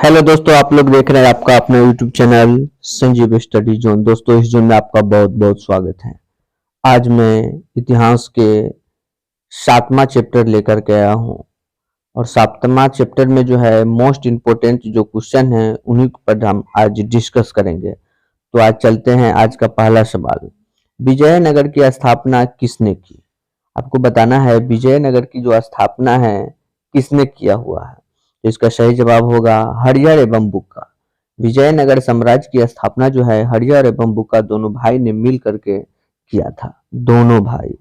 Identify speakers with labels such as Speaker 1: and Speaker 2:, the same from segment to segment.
Speaker 1: Hello दोस्तों, आप लोग देख रहे हैं आपका अपना YouTube channel Sanjeev study zone. दोस्तों, इस जोन में आपका बहुत बहुत स्वागत है। आज मैं इतिहास के 7वां चैप्टर लेकर के आया हूँ और 7वां चैप्टर में जो है मोस्ट इम्पोर्टेंट जो क्वेश्चन है उन्हीं पर हम आज डिस्कस करेंगे। तो आज चलते हैं। आज का पहला सवाल, विजयनगर की स्थापना किसने की? आपको बताना है विजयनगर की जो स्थापना है किसने किया हुआ है। तो इसका सही जवाब होगा हरिहर एवं बुक्का। विजयनगर साम्राज्य की स्थापना जो है हरिहर एवं बुक्का दोनों भाई ने मिल करके किया था। दोनों भाई।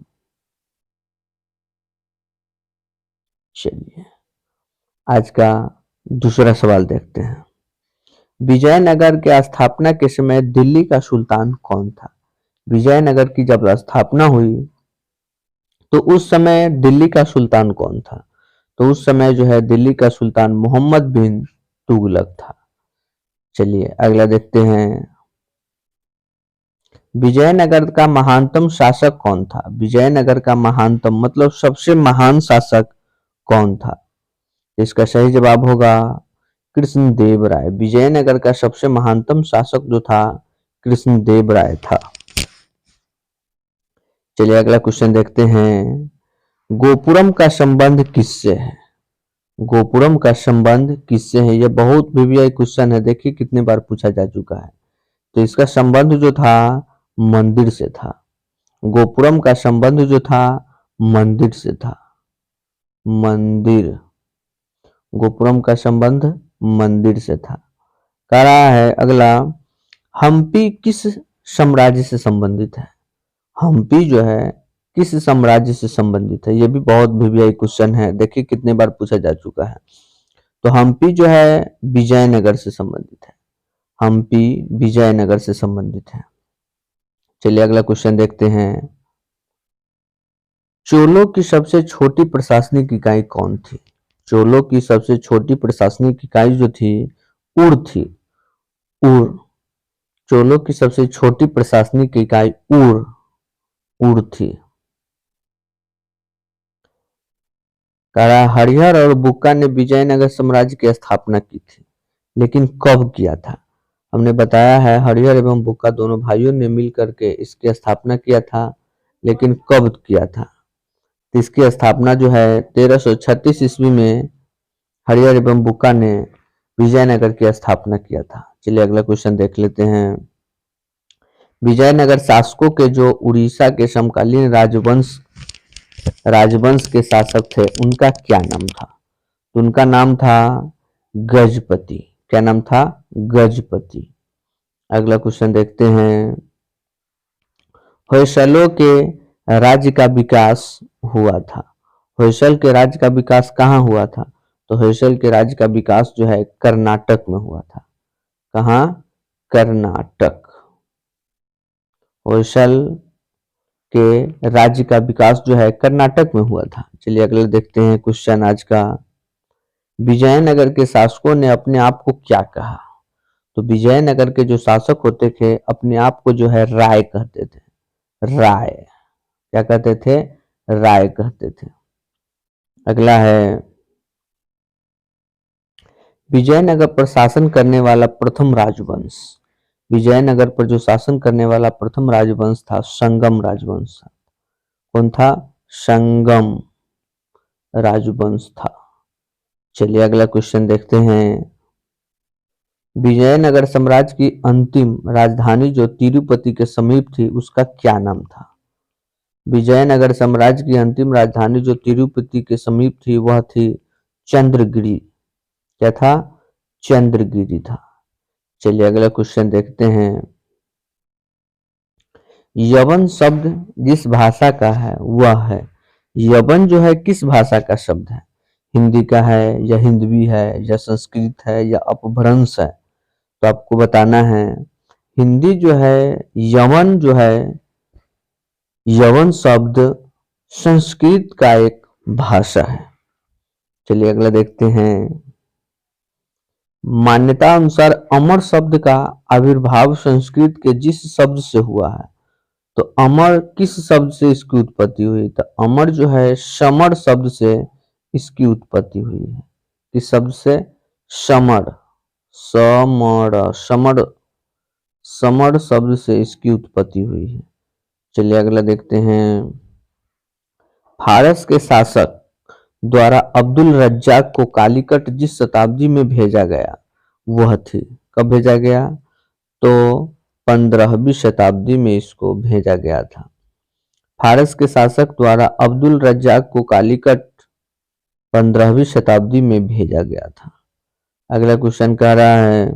Speaker 1: चलिए आज का दूसरा सवाल देखते हैं। विजयनगर के स्थापना के समय दिल्ली का सुल्तान कौन था? विजयनगर की जब स्थापना हुई तो उस समय दिल्ली का सुल्तान कौन था? तो उस समय जो है दिल्ली का सुल्तान मोहम्मद बिन तुगलक था। चलिए अगला देखते हैं। विजयनगर का महानतम शासक कौन था? विजयनगर का महानतम मतलब सबसे महान शासक कौन था? इसका सही जवाब होगा कृष्णदेव राय। विजयनगर का सबसे महानतम शासक जो था कृष्णदेव राय था। चलिए अगला क्वेश्चन देखते हैं। गोपुरम का संबंध किससे है? गोपुरम का संबंध किससे है? यह बहुत वीवीआई क्वेश्चन है। देखिए कितने बार पूछा जा चुका है। तो इसका संबंध जो था मंदिर से था। गोपुरम का संबंध जो था मंदिर से था। मंदिर, गोपुरम का संबंध मंदिर से था। कह रहा है अगला, हम्पी किस साम्राज्य से संबंधित है? हम्पी जो है किस साम्राज्य से संबंधित है? यह भी बहुत वीवीआई क्वेश्चन है। देखिए कितने बार पूछा जा चुका है। तो हम्पी जो है विजयनगर से संबंधित है। हम्पी विजयनगर से संबंधित है। चलिए अगला क्वेश्चन देखते हैं। चोलों की सबसे छोटी प्रशासनिक इकाई कौन थी? चोलों की सबसे छोटी प्रशासनिक इकाई जो थी उर थी। उर। चोलों की सबसे छोटी प्रशासनिक इकाई उर थी। हरिहर और बुक्का ने विजयनगर साम्राज्य की स्थापना की थी, लेकिन कब किया था? हमने बताया है हरिहर एवं बुक्का दोनों भाइयों ने मिलकर के इसकी स्थापना किया था, लेकिन कब किया था? तो इसकी स्थापना जो है 1336 ईस्वी में हरिहर एवं बुक्का ने विजयनगर की स्थापना किया था। चलिए अगला क्वेश्चन देख लेते हैं। विजयनगर शासकों के जो उड़ीसा के समकालीन राजवंश के शासक थे उनका क्या नाम था? तो उनका नाम था गजपति। क्या नाम था? गजपति। अगला क्वेश्चन देखते हैं। होयसलों के राज्य का विकास हुआ था। होयसल के राज्य का विकास कहाँ हुआ था? तो होयसल के राज्य का विकास जो है कर्नाटक में हुआ था। कहाँ? कर्नाटक। होयसल के राज्य का विकास जो है कर्नाटक में हुआ था। चलिए अगले देखते हैं क्वेश्चन आज का। विजयनगर के शासकों ने अपने आप को क्या कहा? तो विजयनगर के जो शासक होते थे अपने आप को जो है राय कहते थे। राय। क्या कहते थे? राय कहते थे। अगला है, विजयनगर पर शासन करने वाला प्रथम राजवंश। विजयनगर पर जो शासन करने वाला प्रथम राजवंश था संगम राजवंश था। कौन था? संगम राजवंश था। चलिए अगला क्वेश्चन देखते हैं। विजयनगर साम्राज्य की अंतिम राजधानी जो तिरुपति के समीप थी उसका क्या नाम था? विजयनगर साम्राज्य की अंतिम राजधानी जो तिरुपति के समीप थी वह थी चंद्रगिरी। क्या था? चंद्रगिरी था। चलिए अगला क्वेश्चन देखते हैं। यवन शब्द जिस भाषा का है वह है। यवन जो है किस भाषा का शब्द है? हिंदी का है या हिंदवी है या संस्कृत है या अपभ्रंश है? तो आपको बताना है हिंदी जो है यवन जो है यवन शब्द संस्कृत का एक भाषा है। चलिए अगला देखते हैं। मान्यता अनुसार अमर शब्द का आविर्भाव संस्कृत के जिस शब्द से हुआ है, तो अमर किस शब्द से इसकी उत्पत्ति हुई? तो अमर जो है समर शब्द से इसकी उत्पत्ति हुई है। किस शब्द से? समर। समड़, समड़, समड़ शब्द से इसकी उत्पत्ति हुई है। चलिए अगला देखते हैं। फारस के शासक द्वारा अब्दुल रज्जाक को कालीकट जिस शताब्दी में भेजा गया वह थी, कब भेजा गया? तो 15वीं शताब्दी में इसको भेजा गया था। फारस के शासक द्वारा अब्दुल रज्जाक को कालीकट 15वीं शताब्दी में भेजा गया था। अगला क्वेश्चन कह रहा है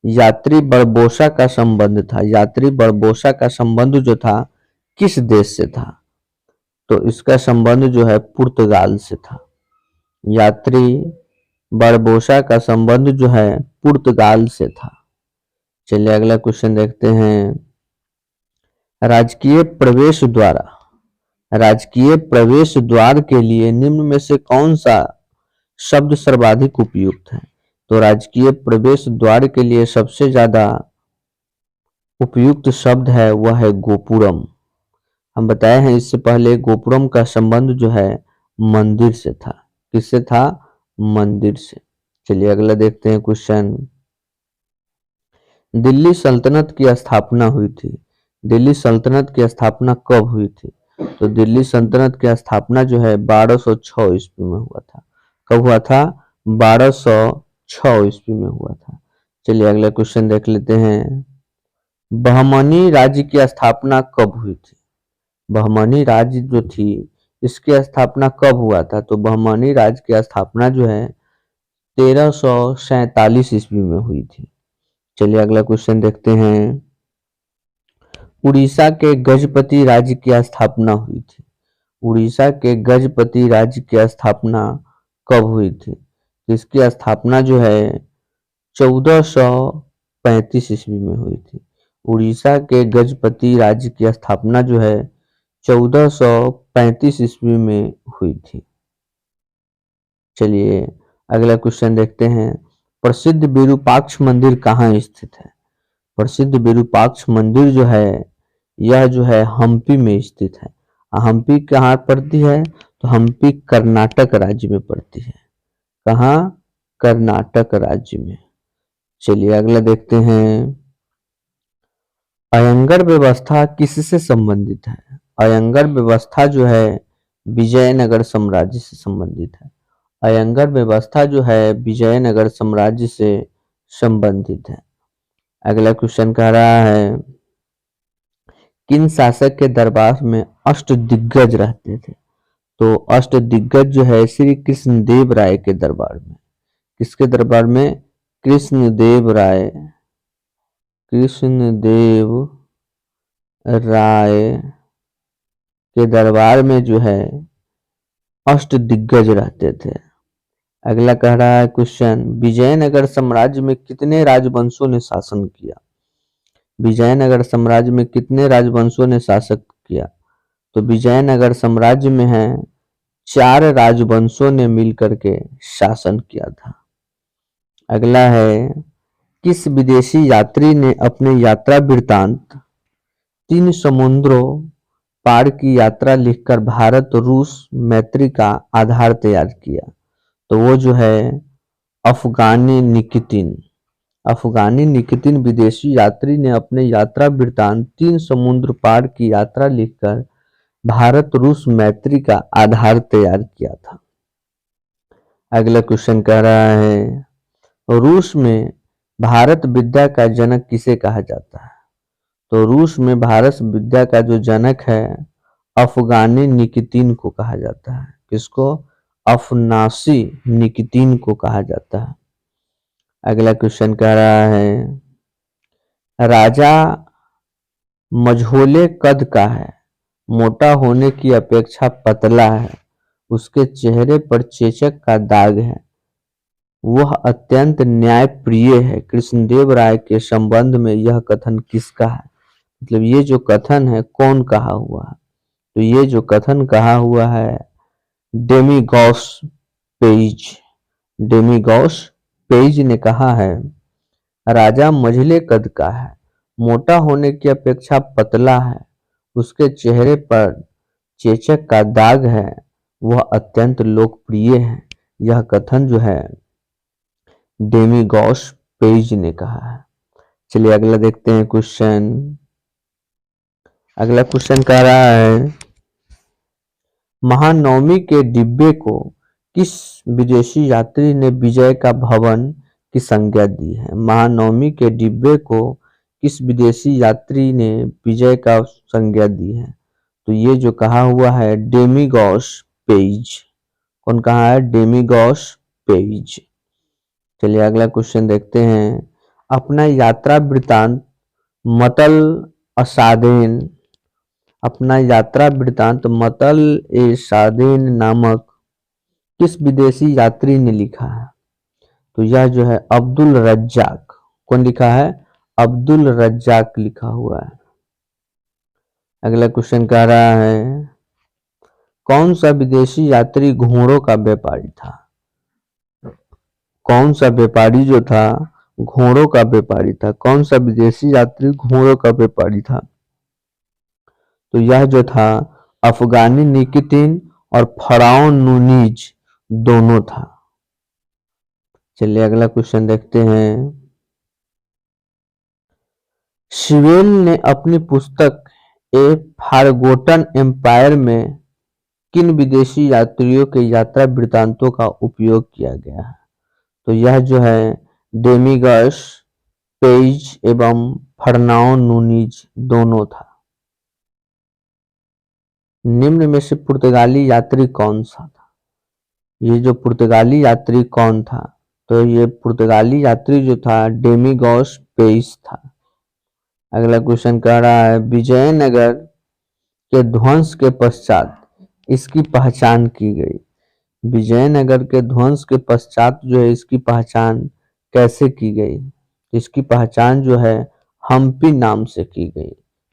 Speaker 1: यात्री बरबोसा का संबंध था, यात्री बरबोसा का संबंध जो था किस देश से था? तो इसका संबंध जो है पुर्तगाल से था। यात्री बरबोसा का संबंध जो है पुर्तगाल से था। चलिए अगला क्वेश्चन देखते हैं। राजकीय प्रवेश द्वार के लिए निम्न में से कौन सा शब्द सर्वाधिक उपयुक्त है? तो राजकीय प्रवेश द्वार के लिए सबसे ज्यादा उपयुक्त शब्द है वह है गोपुरम। हम बताए हैं इससे पहले गोपुरम का संबंध जो है मंदिर से था। किससे था? मंदिर से। चलिए अगला देखते हैं क्वेश्चन। दिल्ली सल्तनत की स्थापना हुई थी, दिल्ली सल्तनत की स्थापना कब हुई थी? तो दिल्ली सल्तनत की स्थापना जो है 1206 ईस्वी में हुआ था। कब हुआ था? 1206 ईस्वी में हुआ था। चलिए अगला क्वेश्चन देख लेते हैं। बहमनी राज्य की स्थापना कब हुई थी? बहमनी राज्य जो थी इसकी स्थापना कब हुआ था? तो बहमनी राज्य की स्थापना जो है 1347 ईस्वी में हुई थी। चलिए अगला क्वेश्चन देखते हैं। उड़ीसा के गजपति राज्य की स्थापना हुई थी, उड़ीसा के गजपति राज्य की स्थापना कब हुई थी? इसकी स्थापना जो है 1435 ईस्वी में हुई थी। उड़ीसा के गजपति राज्य की स्थापना जो है 1435 ईस्वी में हुई थी। चलिए अगला क्वेश्चन देखते हैं। प्रसिद्ध विरूपाक्ष मंदिर कहाँ स्थित है? प्रसिद्ध विरूपाक्ष मंदिर जो है यह जो है हम्पी में स्थित है। हम्पी कहाँ पड़ती है? तो हम्पी कर्नाटक राज्य में पड़ती है। कहाँ? कर्नाटक राज्य में। चलिए अगला देखते हैं। अयंगर व्यवस्था किससे संबंधित है? अयंगर व्यवस्था जो है विजयनगर साम्राज्य से संबंधित है। अयंगर व्यवस्था जो है विजयनगर साम्राज्य से संबंधित है। अगला क्वेश्चन कह रहा है किन शासक के दरबार में अष्टदिग्गज रहते थे? तो अष्टदिग्गज जो है श्री कृष्णदेव राय के दरबार में। किसके दरबार में? कृष्णदेव राय, कृष्णदेव राय के दरबार में जो है अष्टदिग्गज रहते थे। अगला कह रहा है क्वेश्चन विजयनगर साम्राज्य में कितने राजवंशों ने शासन किया? विजयनगर साम्राज्य में कितने राजवंशों ने शासन किया? तो विजयनगर साम्राज्य में है 4 राजवंशों ने मिलकर के शासन किया था। अगला है किस विदेशी यात्री ने अपने यात्रा वृत्तांत 3 समुद्रों पार की यात्रा लिखकर भारत रूस मैत्री का आधार तैयार किया? तो वो जो है अफगानी निकितिन। अफगानी निकितिन विदेशी यात्री ने अपने यात्रा वृत्तांत 3 समुद्र पार की यात्रा लिखकर भारत रूस मैत्री का आधार तैयार किया था। अगला क्वेश्चन कह रहा है रूस में भारत विद्या का जनक किसे कहा जाता है? तो रूस में भारत विद्या का जो जनक है अफगानी निकितिन को कहा जाता है। किसको? अफनासी निकितिन को कहा जाता है। अगला क्वेश्चन कह रहा है राजा मझोले कद का है, मोटा होने की अपेक्षा पतला है, उसके चेहरे पर चेचक का दाग है, वह अत्यंत न्यायप्रिय है। कृष्णदेव राय के संबंध में यह कथन किसका है? मतलब ये जो कथन है कौन कहा हुआ है? तो ये जो कथन कहा हुआ है डेमीगॉस पेज, डेमीगॉस पेज ने कहा है राजा मझले कद का है, मोटा होने की अपेक्षा पतला है, उसके चेहरे पर चेचक का दाग है, वह अत्यंत लोकप्रिय है। यह कथन जो है डेमीगॉस पेज ने कहा है। चलिए अगला देखते हैं क्वेश्चन। अगला क्वेश्चन कह रहा है महानवमी के डिब्बे को किस विदेशी यात्री ने विजय का भवन की संज्ञा दी है। महानवमी के डिब्बे को किस विदेशी यात्री ने विजय का संज्ञा दी है। तो ये जो कहा हुआ है डेमिगॉस पेज। कौन कहा है? डेमिगॉस पेज। चलिए अगला क्वेश्चन देखते हैं। अपना यात्रा वृत्तांत मतल असादेन अपना यात्रा वृत्तांत मतल ए सादेन नामक किस विदेशी यात्री ने लिखा है। तो यह जो है अब्दुल रज्जाक। कौन लिखा है? अब्दुल रज्जाक लिखा हुआ है। अगला क्वेश्चन कह रहा है कौन सा विदेशी यात्री घोड़ों का व्यापारी था। कौन सा व्यापारी जो था घोड़ों का व्यापारी था। कौन सा विदेशी यात्री घोड़ों का व्यापारी था। तो यह जो था अफगानी निकितिन और फराउन नूनीज दोनों था। चलिए अगला क्वेश्चन देखते हैं। शिवेल ने अपनी पुस्तक ए फारगोटन एम्पायर में किन विदेशी यात्रियों के यात्रा वृत्तांतों का उपयोग किया गया है। तो यह जो है डेमिगस पेज एवं फर्नाओ नूनीज दोनों था। निम्न में से पुर्तगाली यात्री कौन सा था। ये जो पुर्तगाली यात्री कौन था। तो ये पुर्तगाली यात्री जो था डेमिगॉस पेज था। अगला क्वेश्चन कह रहा है विजयनगर के ध्वंस के पश्चात इसकी पहचान की गई। विजयनगर के ध्वंस के पश्चात जो है इसकी पहचान कैसे की गई। इसकी पहचान जो है हम्पी नाम से की गई।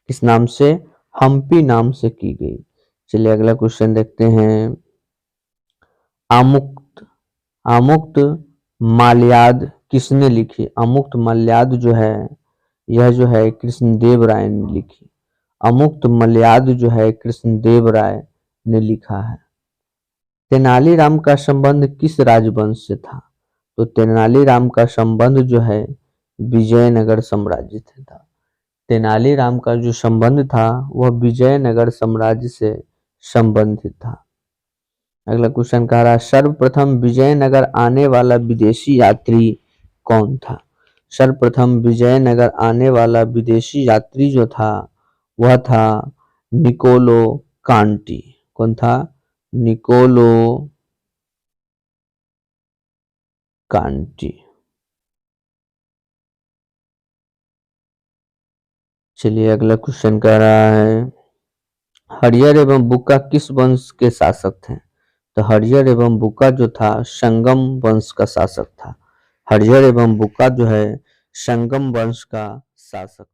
Speaker 1: किस नाम से? हम्पी नाम से की गई। चलिए अगला क्वेश्चन देखते हैं। आमुक्त आमुक्त माल्याद किसने लिखी। आमुक्त माल्याद जो है यह जो है कृष्णदेव राय ने लिखी। अमुक्त मल्याद जो है कृष्णदेव राय ने लिखा है। तेनालीराम का संबंध किस राजवंश से था। तो तेनालीराम का संबंध जो है विजयनगर साम्राज्य से था। तेनालीराम का जो संबंध था वह विजयनगर साम्राज्य से संबंधित था। अगला क्वेश्चन कह रहा है सर्वप्रथम विजयनगर आने वाला विदेशी यात्री कौन था। सर्वप्रथम विजयनगर आने वाला विदेशी यात्री जो था वह था निकोलो कांटी। कौन था? निकोलो कांटी। चलिए अगला क्वेश्चन कह रहा है हरियर एवं बुक्का किस वंश के शासक थे। तो हरियर एवं बुक्का जो था संगम वंश का शासक था। हरियर एवं बुक्का जो है संगम वंश का शासक